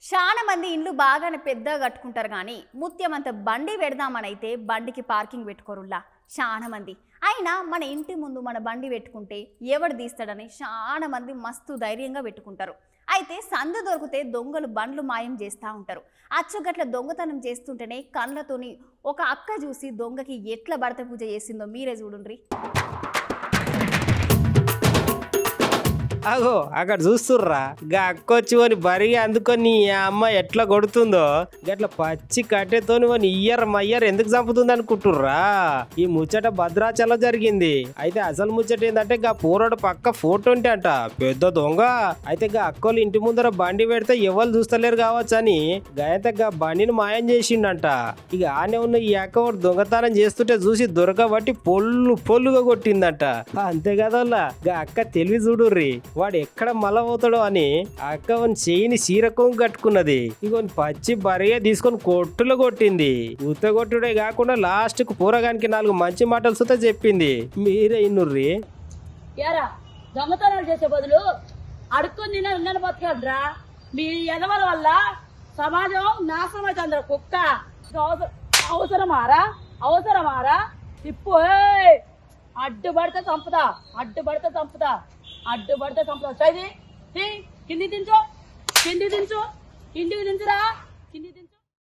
చాలా మంది ఇండ్లు బాగానే పెద్దగా కట్టుకుంటారు కానీ ముత్యమంత బండి పెడదామనైతే బండికి పార్కింగ్ పెట్టుకోరుల్లా చాలా మంది. అయినా మన ఇంటి ముందు మన బండి పెట్టుకుంటే ఎవడు తీస్తాడని చాలా మంది మస్తు ధైర్యంగా పెట్టుకుంటారు. అయితే సందు దొరికితే దొంగలు బండ్లు మాయం చేస్తూ ఉంటారు. అచ్చుగట్ల దొంగతనం చేస్తుంటేనే కళ్ళతోని ఒక అక్క చూసి దొంగకి ఎట్లా భర్త పూజ చేసిందో మీరే చూడుండ్రి. అగో అక్కడ చూస్తుర్రా గా అక్కొచ్చి అని బరిగా అందుకొని ఆ అమ్మ ఎట్లా కొడుతుందో గట్ల పచ్చి కట్టెతోని వని ఇయ్యర్ మయ్యర్ ఎందుకు చంపుతుంది అనుకుంటుర్రా. ఈ ముచ్చట భద్రాచలం జరిగింది. అయితే అసలు ముచ్చట ఏంటంటే గా పూరోడు పక్క ఫోటో ఉంటే అంట పెద్ద దొంగ. అయితే గా అక్కోళ్ళు ఇంటి ముందర బండి పెడితే ఎవరు చూస్తలేరు కావచ్చు అని గాయంత గా బండిని మాయం చేసిండంట. ఇక ఆనే ఉన్న ఈ అక్క వాడు దొంగతనం చేస్తుంటే చూసి దొరకబట్టి పొల్లుగా కొట్టిందంట. అంతే కదా గా అక్క తెలివి చూడుర్రి. వాడు ఎక్కడ మల పోతాడో అని అక్క చెయ్యిని సీరకం కట్టుకున్నది. ఇగోని పచ్చి బరిగా తీసుకొని కొట్టులో కొట్టింది. ఉత్త కొట్టుడే కాకుండా లాస్ట్ కు పూరగానికి 4 మంచి మాటలు సుతా చెప్పింది. మీరే ఇన్నుర్రి. దొంగతనాలు చేసే బదులు అడుక్కొని తినే ఉన్నది బతకండ్రా. మీ ఎదవల వల్ల సమాజం నాశనం అవుతుంది. కుక్క అవసరమారా తిప్పు. అడ్డుపడితే చంపుతా. చదివి కింది దించురా. కింది దించు.